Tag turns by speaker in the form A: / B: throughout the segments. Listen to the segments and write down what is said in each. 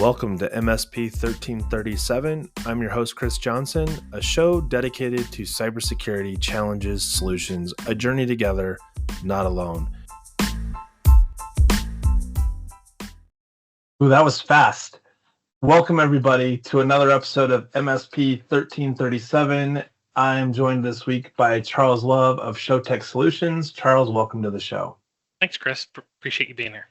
A: Welcome to MSP 1337. I'm your host, Chris Johnson, a show dedicated to cybersecurity challenges, solutions, a journey together, not alone.
B: Ooh, that was fast. Welcome, everybody, to another episode of MSP 1337. I'm joined this week by Charles Love of Showtech Solutions. Charles, welcome to the show.
C: Thanks, Chris. Appreciate you being here.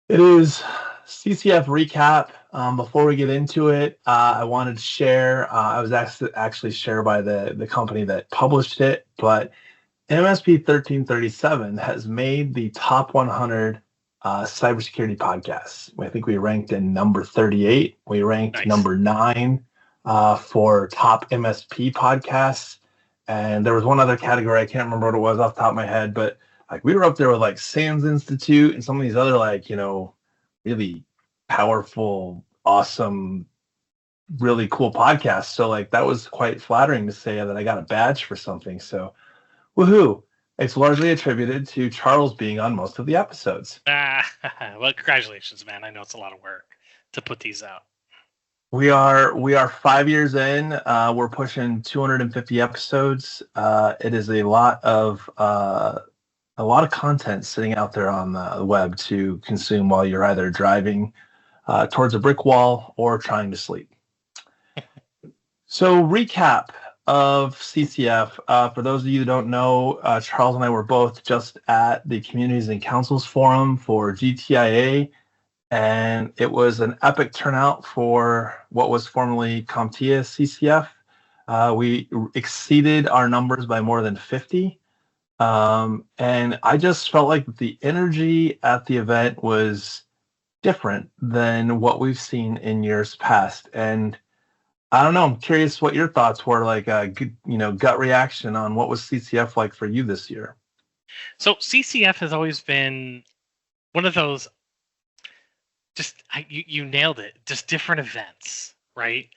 B: It is CCF recap. Before we get into it, I wanted to share. I was actually shared by the company that published it, but MSP 1337 has made the top 100 cybersecurity podcasts. I think we ranked in number 38. We ranked number 9 for top MSP podcasts, and there was one other category. I can't remember what it was off the top of my head, but like we were up there with like SANS Institute and some of these other really powerful, awesome, really cool podcasts. So like that was quite flattering to say that I got a badge for something. So woohoo. It's largely attributed to Charles being on most of the episodes.
C: Well, congratulations, man. I know it's a lot of work to put these out.
B: We are 5 years in. We're pushing 250 episodes. It is a lot of content sitting out there on the web to consume while you're either driving towards a brick wall or trying to sleep. So recap of CCF. For those of you who don't know, Charles and I were both just at the Communities and Councils Forum for GTIA, and it was an epic turnout for what was formerly CompTIA CCF. We exceeded our numbers by more than 50. And I just felt like the energy at the event was different than what we've seen in years past. And I don't know, I'm curious what your thoughts were, like gut reaction on what was CCF like for you this year.
C: So CCF has always been one of those, you nailed it, just different events, right?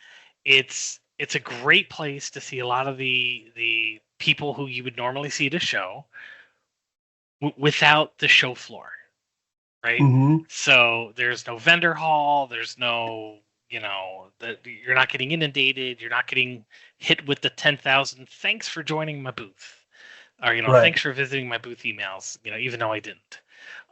C: It's a great place to see a lot of the people who you would normally see at a show without the show floor, right?
B: Mm-hmm.
C: So there's no vendor hall, there's no, you're not getting inundated, you're not getting hit with the 10,000 thanks for joining my booth, or right. Thanks for visiting my booth emails, even though I didn't.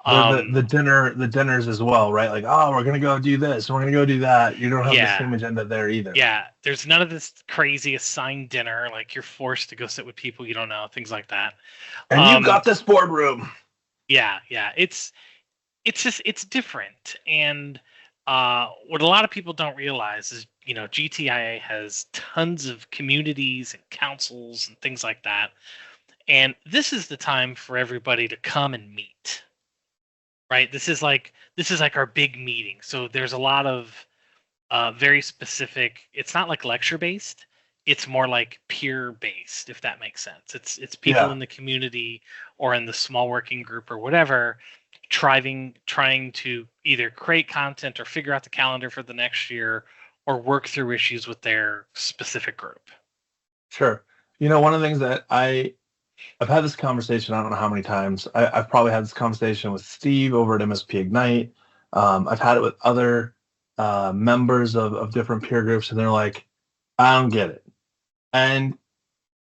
B: The dinners as well, right? Like, oh, we're gonna go do this, we're gonna go do that. You don't have the same agenda there either.
C: Yeah, there's none of this crazy assigned dinner, like you're forced to go sit with people you don't know, things like that.
B: And you got this boardroom.
C: Yeah, it's different. And what a lot of people don't realize is, GTIA has tons of communities and councils and things like that. And this is the time for everybody to come and meet. Right. This is like our big meeting. So there's a lot of very specific. It's not like lecture based. It's more like peer based, if that makes sense. It's people in the community or in the small working group or whatever, trying to either create content or figure out the calendar for the next year or work through issues with their specific group.
B: Sure. One of the things that I've had this conversation, I don't know how many times. I've probably had this conversation with Steve over at MSP Ignite. I've had it with other members of different peer groups, and they're like, I don't get it. And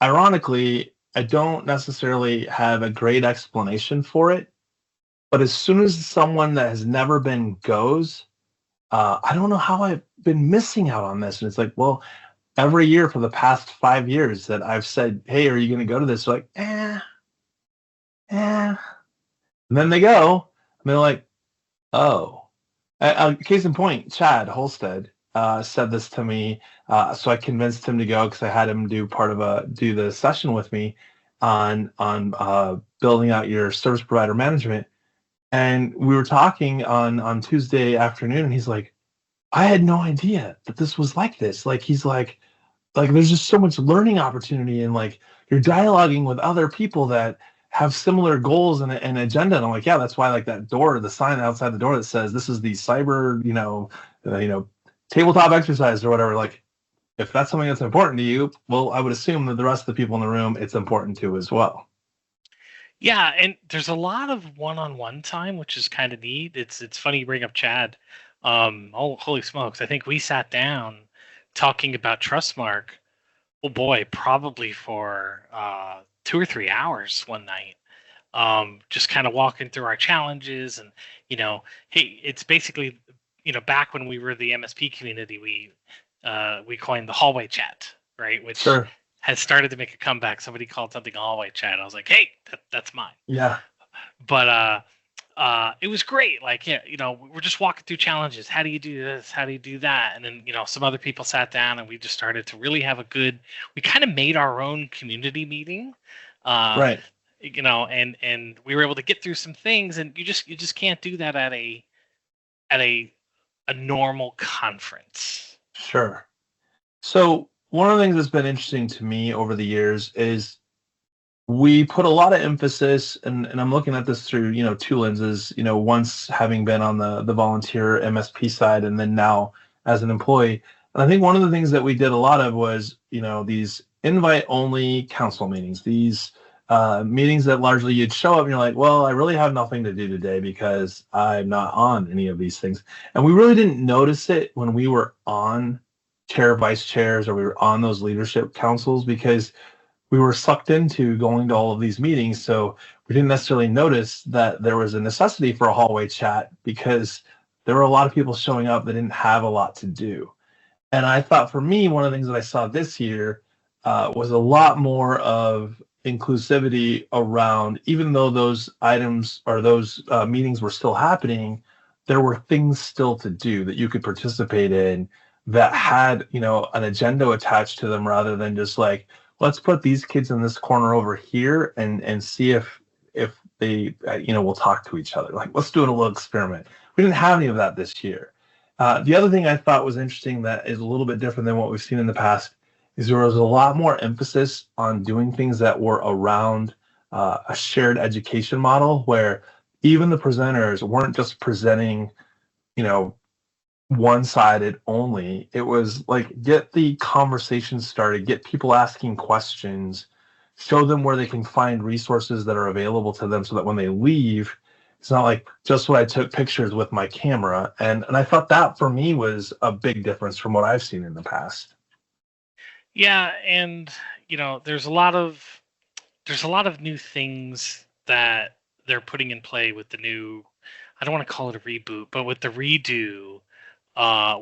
B: ironically, I don't necessarily have a great explanation for it. But as soon as someone that has never been goes, I don't know how I've been missing out on this. And it's like, well, every year for the past 5 years that I've said, hey, are you going to go to this? They're like, And then they go, and they're like, oh. Case in point, Chad Holstead said this to me, so I convinced him to go because I had him do the session with me on building out your service provider management. And we were talking on Tuesday afternoon, and he's like, I had no idea that this was like this. Like, he's like there's just so much learning opportunity, and like you're dialoguing with other people that have similar goals and agenda. And I'm like, yeah, that's why like that door, the sign outside the door that says this is the cyber, tabletop exercise or whatever. Like, if that's something that's important to you, well, I would assume that the rest of the people in the room, it's important to as well.
C: Yeah, and there's a lot of one-on-one time, which is kind of neat. It's funny you bring up Chad. Oh, holy smokes! I think we sat down talking about Trustmark. Oh boy, probably for 2 or 3 hours one night. Just kind of walking through our challenges, and hey, it's basically back when we were the MSP community, we coined the hallway chat, right? Which
B: Sure.
C: has started to make a comeback. Somebody called something a hallway chat. I was like, hey, that's mine.
B: Yeah.
C: But it was great. Like, yeah, we're just walking through challenges. How do you do this? How do you do that? And then, some other people sat down and we just started to really have we kind of made our own community meeting.
B: Right.
C: And we were able to get through some things, and you just can't do that at a normal conference.
B: Sure. So one of the things that's been interesting to me over the years is we put a lot of emphasis, and I'm looking at this through, two lenses, once having been on the volunteer MSP side and then now as an employee. And I think one of the things that we did a lot of was, these invite only council meetings, these meetings that largely you'd show up and you're like, well, I really have nothing to do today because I'm not on any of these things. And we really didn't notice it when we were on chair, vice chairs, or we were on those leadership councils because we were sucked into going to all of these meetings. So we didn't necessarily notice that there was a necessity for a hallway chat because there were a lot of people showing up that didn't have a lot to do. And I thought for me, one of the things that I saw this year was a lot more of inclusivity around, even though those items or those meetings were still happening, there were things still to do that you could participate in that had, an agenda attached to them rather than just like, let's put these kids in this corner over here and see if they will talk to each other. Like, let's do a little experiment. We didn't have any of that this year. The other thing I thought was interesting that is a little bit different than what we've seen in the past is there was a lot more emphasis on doing things that were around a shared education model where even the presenters weren't just presenting, one-sided only. It was like, get the conversation started, get people asking questions, show them where they can find resources that are available to them so that when they leave, it's not like just what I took pictures with my camera. And I thought that for me was a big difference from what I've seen in the past.
C: Yeah, and there's a lot of new things that they're putting in play with the new, I don't want to call it a reboot, but with the redo,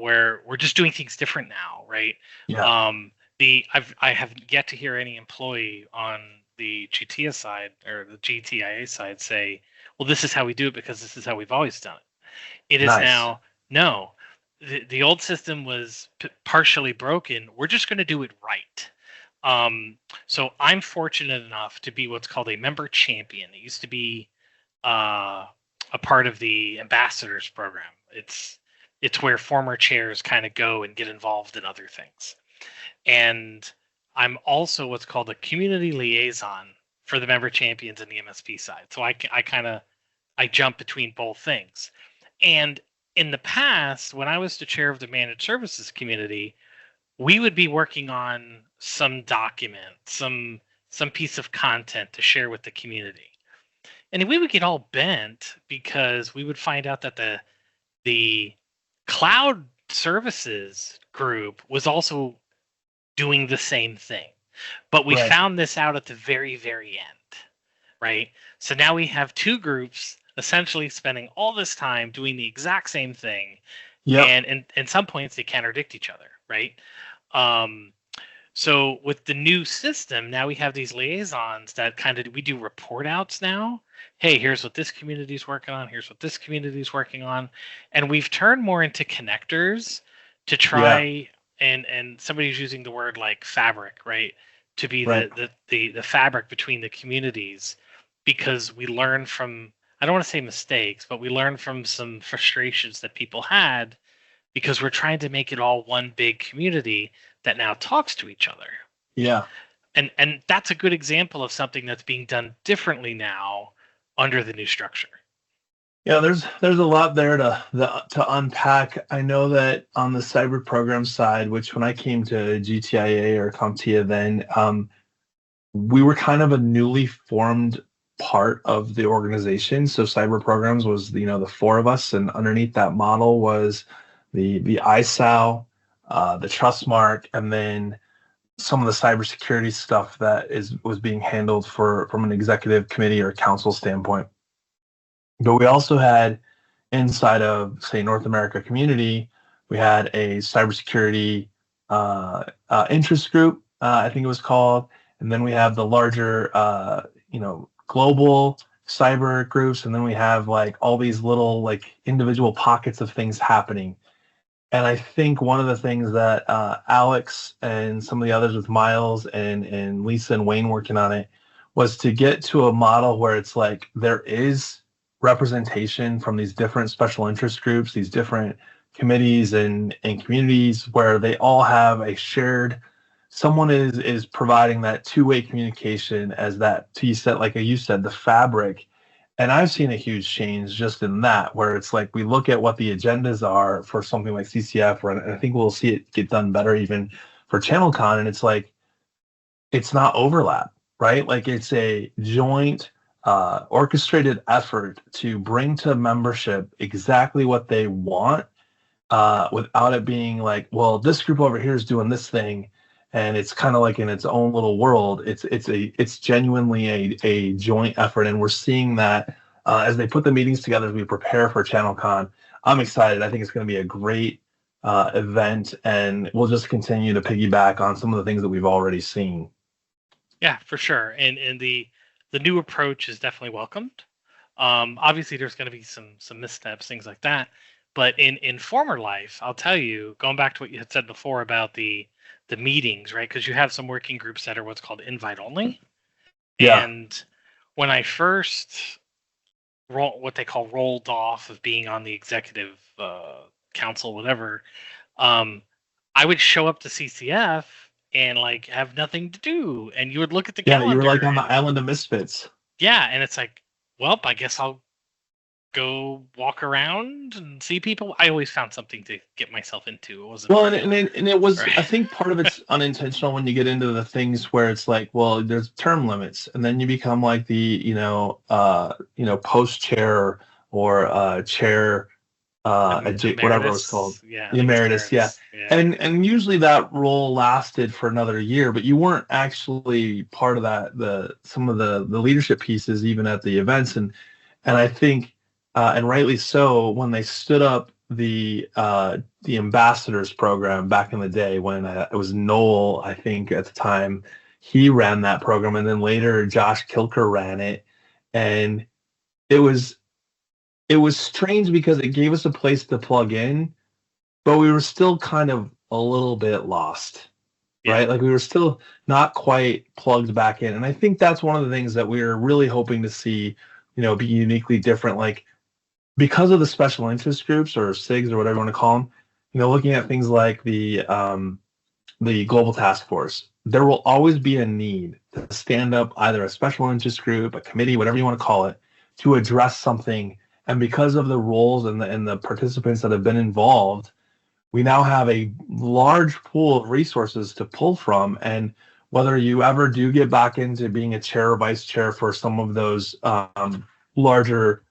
C: where we're just doing things different now, right?
B: Yeah.
C: I have yet to hear any employee on the GTIA side or the GTIA side say, well, this is how we do it because this is how we've always done it. It is
B: Nice.
C: now, no, the old system was partially broken. We're just going to do it right. So I'm fortunate enough to be what's called a member champion. It used to be a part of the ambassadors program. It's where former chairs kind of go and get involved in other things. And I'm also what's called a community liaison for the member champions and the MSP side. So I jump between both things. And in the past, when I was the chair of the managed services community, we would be working on some document, some piece of content to share with the community. And we would get all bent because we would find out that the cloud services group was also doing the same thing. But we
B: Right.
C: found this out at the very, very end, right? So now we have two groups essentially spending all this time doing the exact same thing.
B: Yep.
C: And at some points they contradict each other, right? So with the new system, now we have these liaisons that we do report outs now. Hey, here's what this community is working on. Here's what this community is working on. And we've turned more into connectors to try and somebody's using the word like fabric, right? To be
B: Right.
C: the fabric between the communities, because we learn from, I don't want to say mistakes, but we learn from some frustrations that people had because we're trying to make it all one big community that now talks to each other.
B: Yeah.
C: And that's a good example of something that's being done differently now under the new structure.
B: Yeah, there's a lot there to unpack. I know that on the cyber program side, which when I came to GTIA or CompTIA then, we were kind of a newly formed part of the organization. So cyber programs was the four of us, and underneath that model was the ISAL, the Trustmark, and then some of the cybersecurity stuff that was being handled from an executive committee or council standpoint. But we also had inside of, say, North America community, we had a cybersecurity interest group, I think it was called, and then we have the larger, global cyber groups, and then we have like all these little like individual pockets of things happening. And I think one of the things that Alex and some of the others with Miles and Lisa and Wayne working on it was to get to a model where it's like there is representation from these different special interest groups, these different committees and communities where they all have a shared, someone is providing that two-way communication as that, you said, like you said, the fabric. And I've seen a huge change just in that, where it's like we look at what the agendas are for something like CCF, and I think we'll see it get done better even for ChannelCon, and it's like it's not overlap, right? Like it's a joint orchestrated effort to bring to membership exactly what they want without it being like, well, this group over here is doing this thing, and it's kind of like in its own little world. It's genuinely a joint effort, and we're seeing that as they put the meetings together as we prepare for ChannelCon. I'm excited. I think it's going to be a great event, and we'll just continue to piggyback on some of the things that we've already seen.
C: Yeah, for sure. And the new approach is definitely welcomed. Obviously, there's going to be some missteps, things like that. But in former life, I'll tell you, going back to what you had said before about the meetings, right? Because you have some working groups that are what's called invite only.
B: Yeah.
C: And when I first what they call rolled off of being on the executive council, whatever, I would show up to CCF and like have nothing to do, and you would look at the calendar.
B: Yeah, you were like on the island of misfits.
C: Yeah, and it's like, well, I guess I'll go walk around and see people. I always found something to get myself into. It wasn't
B: well, and it was.
C: right.
B: I think part of it's unintentional when you get into the things where it's like, well, there's term limits, and then you become like the post chair or chair, whatever it was called,
C: Yeah,
B: the emeritus. Yeah.
C: Yeah.
B: And usually that role lasted for another year, but you weren't actually part of that some of the leadership pieces even at the events, and I think. And rightly so, when they stood up the ambassadors program back in the day, when it was Noel, I think at the time, he ran that program, and then later Josh Kilker ran it, and it was strange because it gave us a place to plug in, but we were still kind of a little bit lost, right? Like we were still not quite plugged back in, and I think that's one of the things that we were really hoping to see, be uniquely different, like. Because of the special interest groups or SIGs or whatever you want to call them, looking at things like the Global Task Force, there will always be a need to stand up either a special interest group, a committee, whatever you want to call it, to address something. And because of the roles and the participants that have been involved, we now have a large pool of resources to pull from. And whether you ever do get back into being a chair or vice chair for some of those larger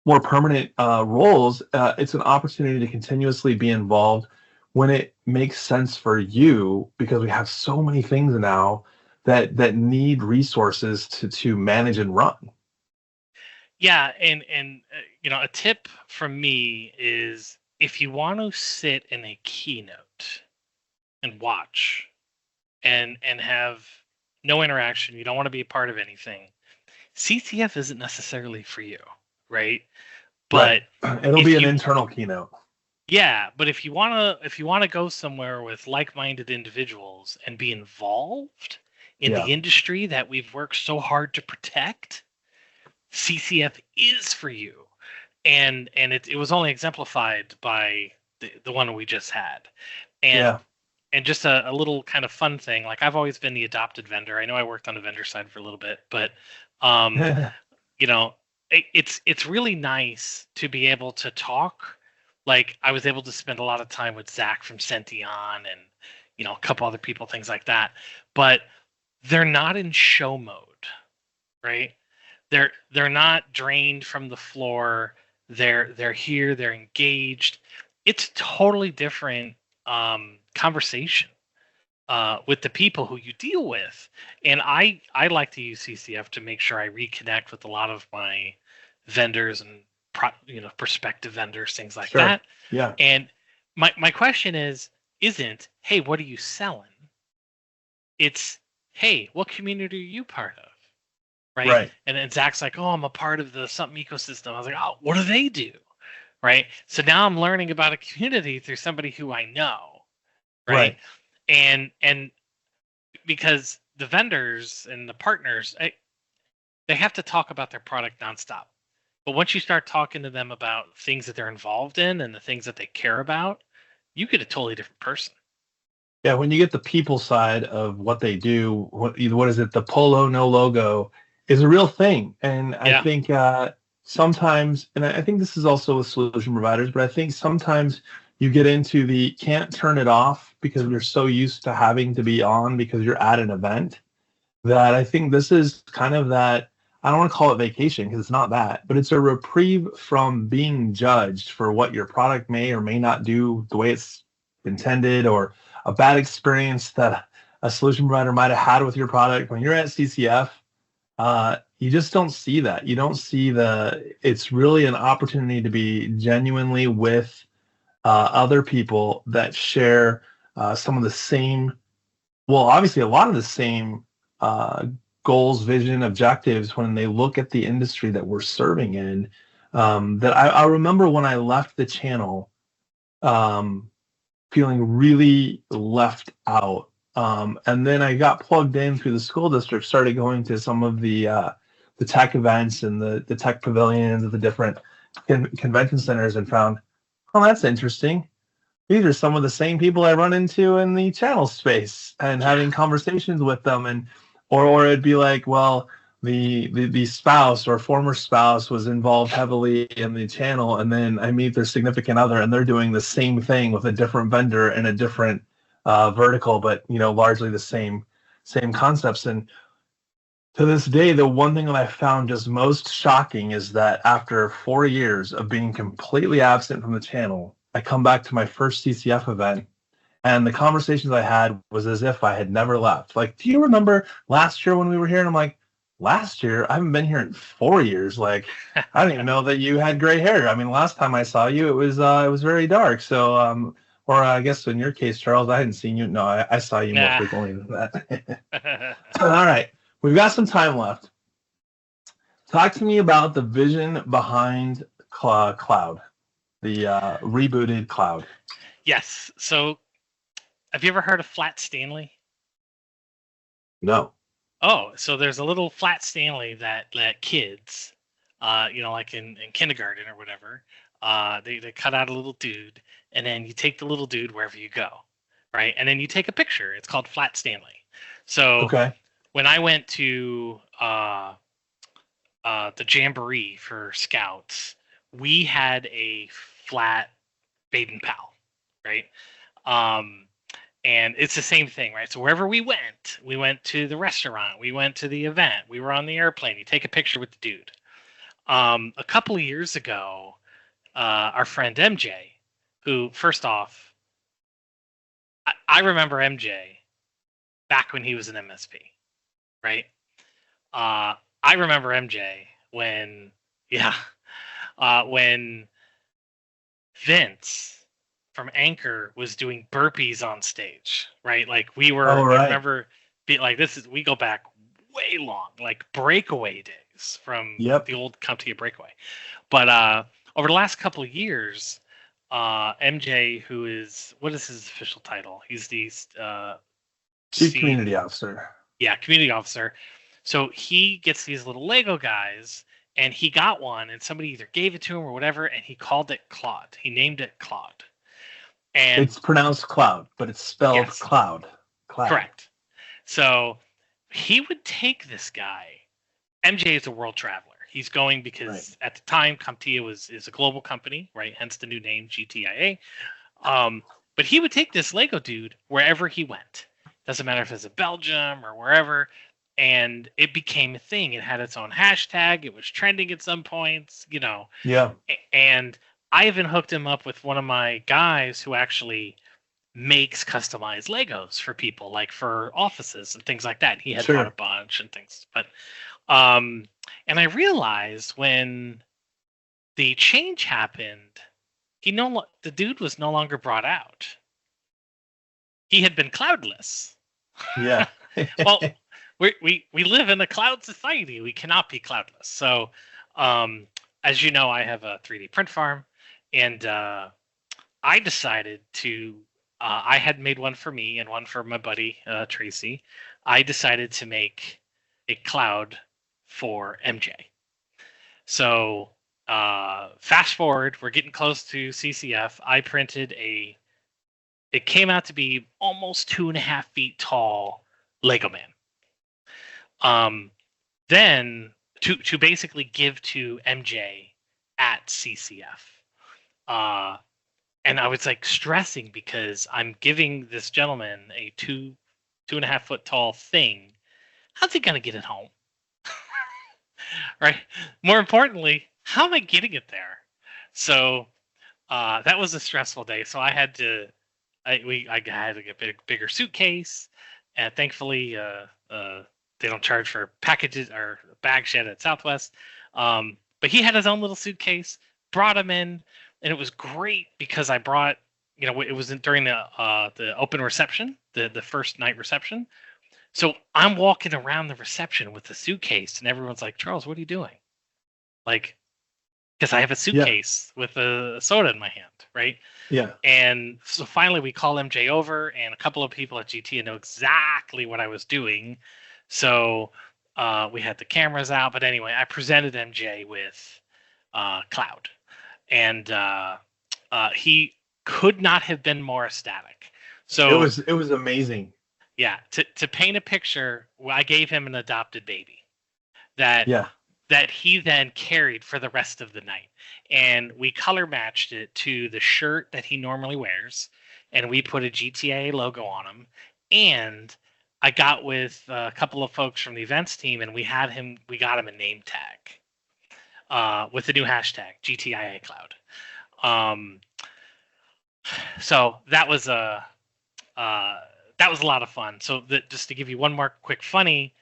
B: more permanent roles, it's an opportunity to continuously be involved when it makes sense for you, because we have so many things now that need resources to manage and run.
C: Yeah, and a tip from me is if you want to sit in a keynote and watch and have no interaction, you don't want to be a part of anything, CCF isn't necessarily for you. Right, but
B: right. It'll be an internal keynote.
C: Yeah, but if you wanna go somewhere with like-minded individuals and be involved in the industry that we've worked so hard to protect, CCF is for you. And it was only exemplified by the one we just had, and just a little kind of fun thing. Like I've always been the adopted vendor. I know I worked on the vendor side for a little bit, but it's really nice to be able to talk. Like I was able to spend a lot of time with Zach from Sention and a couple other people, things like that. But they're not in show mode, right? they're not drained from the floor. They're here. They're engaged. It's a totally different conversation with the people who you deal with. And I like to use CCF to make sure I reconnect with a lot of my vendors and prospective vendors, things like
B: Sure.
C: that.
B: Yeah.
C: And my question isn't, hey, what are you selling? It's, hey, what community are you part of?
B: Right.
C: And then Zach's like, oh, I'm a part of the something ecosystem. I was like, oh, what do they do? Right. So now I'm learning about a community through somebody who I know. Right. And because the vendors and the partners, they have to talk about their product nonstop. But once you start talking to them about things that they're involved in and the things that they care about, you get a totally different person.
B: Yeah, when you get the people side of what they do, what is it? The polo no logo is a real thing, and I think sometimes, and I think this is also with solution providers, but I think sometimes you get into the can't turn it off because you're so used to having to be on because you're at an event, that I think this is kind of that. I don't want to call it vacation because it's not that, but it's a reprieve from being judged for what your product may or may not do the way it's intended, or a bad experience that a solution provider might have had with your product. When you're at CCF, you just don't see that. You don't see it's really an opportunity to be genuinely with other people that share some of the same, well, obviously a lot of the same goals, vision, objectives when they look at the industry that we're serving in. That I remember when I left the channel, feeling really left out. And then I got plugged in through the school district, started going to some of the tech events and the tech pavilions of the different convention centers, and found, oh, that's interesting. These are some of the same people I run into in the channel space, and having conversations with them, and or it'd be like, well, the spouse or former spouse was involved heavily in the channel, and then I meet their significant other and they're doing the same thing with a different vendor and a different vertical, but largely the same concepts. And to this day, the one thing that I found just most shocking is that after 4 years of being completely absent from the channel, I come back to my first CCF event, and the conversations I had was as if I had never left. Like, do you remember last year when we were here? And I'm like, last year? I haven't been here in 4 years. Like, I didn't even know that you had gray hair. I mean, last time I saw you, it was very dark. So, or I guess in your case, Charles, I hadn't seen you. No, I saw you more frequently than that. All right, we've got some time left. Talk to me about the vision behind Cloud, the rebooted Cloud.
C: Yes. So, have you ever heard of Flat Stanley?
B: No.
C: Oh, so there's a little Flat Stanley that kids, like in kindergarten or whatever, they cut out a little dude, and then you take the little dude wherever you go, right? And then you take a picture. It's called Flat Stanley. So when I went to the Jamboree for Scouts, we had a flat Baden Powell, right? And it's the same thing, right? So wherever we went to the restaurant, we went to the event, we were on the airplane, you take a picture with the dude. A couple of years ago, our friend MJ, who, first off, I remember MJ back when he was an MSP, right? I remember MJ when Vince from Anchor was doing burpees on stage, right? Like we were, I remember, we go back way long, like breakaway days from the old CompTIA breakaway. But over the last couple of years, MJ, what is his official title? He's the
B: Chief Community Officer.
C: Yeah, Community Officer. So he gets these little Lego guys, and he got one, and somebody either gave it to him or whatever, and he called it Claude. He named it Claude. And
B: it's pronounced Cloud, but it's spelled Cloud.
C: Correct. So he would take this guy. MJ is a world traveler. He's going because at the time CompTIA is a global company, right? Hence the new name GTIA. But he would take this Lego dude wherever he went. Doesn't matter if it's in Belgium or wherever. and it became a thing. It had its own hashtag. It was trending at some points,
B: Yeah.
C: And I even hooked him up with one of my guys who actually makes customized Legos for people, like for offices and things like that. He had bought a bunch and things, but and I realized when the change happened, the dude was no longer brought out. He had been cloudless.
B: Yeah.
C: Well, we live in a cloud society. We cannot be cloudless. So, as you know, I have a 3D print farm, and I decided to. I had made one for me and one for my buddy Tracy. I decided to make a cloud for MJ. So fast forward, we're getting close to CCF. I printed it came out to be almost 2.5 feet tall Lego Man. Then to basically give to MJ at CCF. And I was like stressing because I'm giving this gentleman a 2.5 foot tall thing. How's he gonna get it home? Right. More importantly, how am I getting it there? So that was a stressful day. So I had to, I had to get a bigger suitcase, and thankfully they don't charge for packages or bag shed at Southwest. But he had his own little suitcase. Brought him in, and it was great because I brought, it was during the open reception, the first night reception. So I'm walking around the reception with the suitcase, and everyone's like, "Charles, what are you doing?" Like, because I have a suitcase with a soda in my hand, right?
B: Yeah.
C: And so finally we call MJ over, and a couple of people at GTIA know exactly what I was doing. So we had the cameras out. But anyway, I presented MJ with Cloud. And he could not have been more ecstatic. So
B: it was amazing.
C: Yeah, to paint a picture, I gave him an adopted baby that he then carried for the rest of the night, and we color matched it to the shirt that he normally wears, and we put a GTIA logo on him. And I got with a couple of folks from the events team, and we got him a name tag with the new hashtag GTIA Cloud. So that was a lot of fun. So just to give you one more quick funny,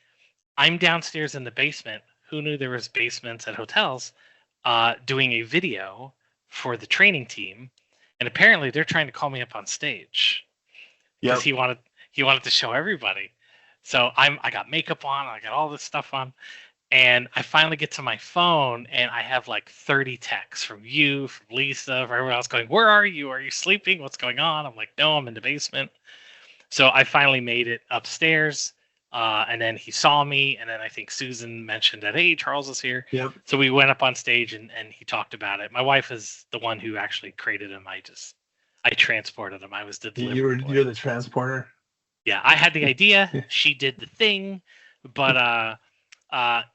C: I'm downstairs in the basement. Who knew there was basements at hotels? Doing a video for the training team, and apparently they're trying to call me up on stage because he wanted to show everybody. So I got makeup on, I got all this stuff on, and I finally get to my phone, and I have like 30 texts from you, from Lisa, from everyone else going, "Where are you? Are you sleeping? What's going on?" I'm like, "No, I'm in the basement." So I finally made it upstairs, and then he saw me, and then I think Susan mentioned that, "Hey, Charles is here."
B: Yep.
C: So we went up on stage, and he talked about it. My wife is the one who actually created him. I transported him. I was the delivery boy.
B: You're the transporter?
C: Yeah, I had the idea. She did the thing, but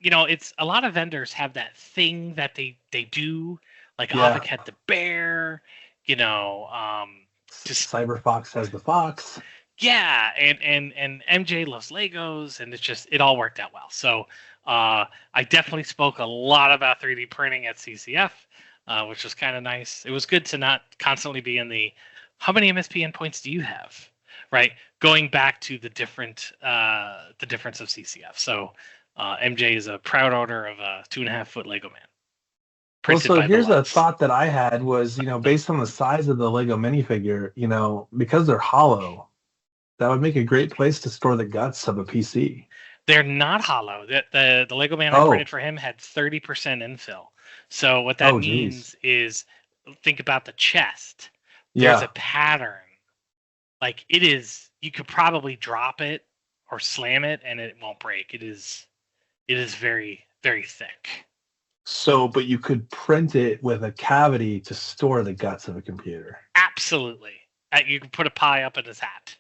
C: it's a lot of vendors have that thing that they do. Like Avik had the bear,
B: just CyberFox has the fox.
C: Yeah, and MJ loves Legos, and it all worked out well. So I definitely spoke a lot about 3D printing at CCF, which was kind of nice. It was good to not constantly be in the, how many MSP endpoints do you have? Right, going back to the difference of CCF. So MJ is a proud owner of a 2.5 foot Lego Man.
B: Well, so here's a thought that I had was, based on the size of the Lego minifigure, because they're hollow, that would make a great place to store the guts of a PC.
C: They're not hollow. The Lego Man I printed for him had 30% infill. So what that means is, think about the chest. There's a pattern. Like it is, you could probably drop it or slam it and it won't break. It is very, very thick.
B: So, but you could print it with a cavity to store the guts of a computer.
C: Absolutely. You can put a pie up in his hat.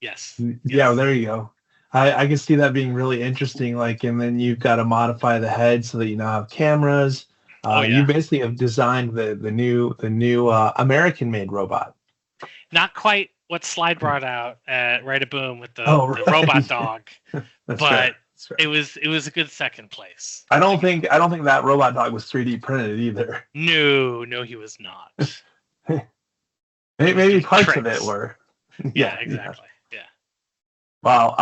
C: Yes.
B: Yeah, there you go. I can see that being really interesting. Like, and then you've got to modify the head so that you now have cameras. You basically have designed the new American-made robot.
C: Not quite what Slide brought out at Right a Boom with the robot dog, but It was a good second place.
B: I don't think that robot dog was 3D printed either.
C: No, he was not.
B: Maybe parts of it were.
C: Yeah, exactly. Yeah.
B: Wow.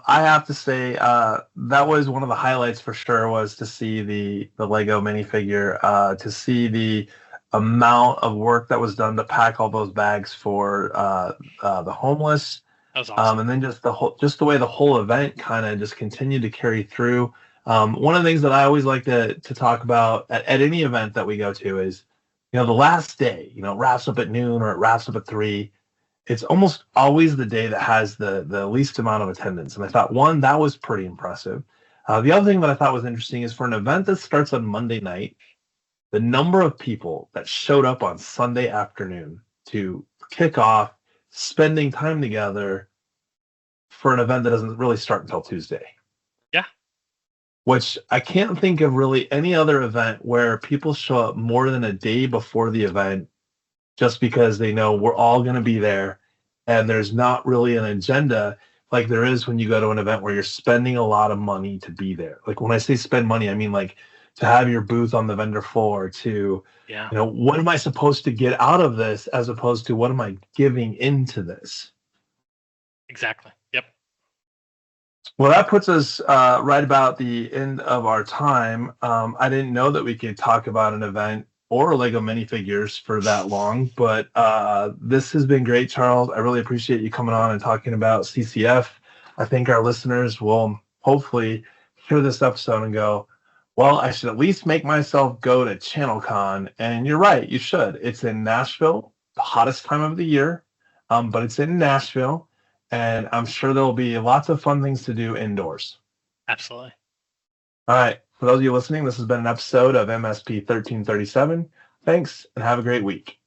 B: I have to say, that was one of the highlights for sure, was to see the Lego minifigure, to see the amount of work that was done to pack all those bags for the homeless.
C: That was awesome.
B: And then just the way the whole event kind of just continued to carry through. One of the things that I always like to talk about at any event that we go to is, the last day, it wraps up at noon or it wraps up at 3. It's almost always the day that has the least amount of attendance. And I thought, one, that was pretty impressive. The other thing that I thought was interesting is, for an event that starts on Monday night, the number of people that showed up on Sunday afternoon to kick off spending time together for an event that doesn't really start until Tuesday.
C: Yeah.
B: Which I can't think of really any other event where people show up more than a day before the event just because they know we're all going to be there, and there's not really an agenda like there is when you go to an event where you're spending a lot of money to be there. Like, when I say spend money, I mean like to have your booth on the vendor floor, to, what am I supposed to get out of this, as opposed to what am I giving into this?
C: Exactly. Yep.
B: Well, that puts us right about the end of our time. I didn't know that we could talk about an event or Lego minifigures for that long, but this has been great, Charles. I really appreciate you coming on and talking about CCF. I think our listeners will hopefully hear this episode and go, well, I should at least make myself go to ChannelCon. And you're right, you should. It's in Nashville, the hottest time of the year, but it's in Nashville, and I'm sure there'll be lots of fun things to do indoors.
C: Absolutely.
B: All right. For those of you listening, this has been an episode of MSP 1337. Thanks, and have a great week.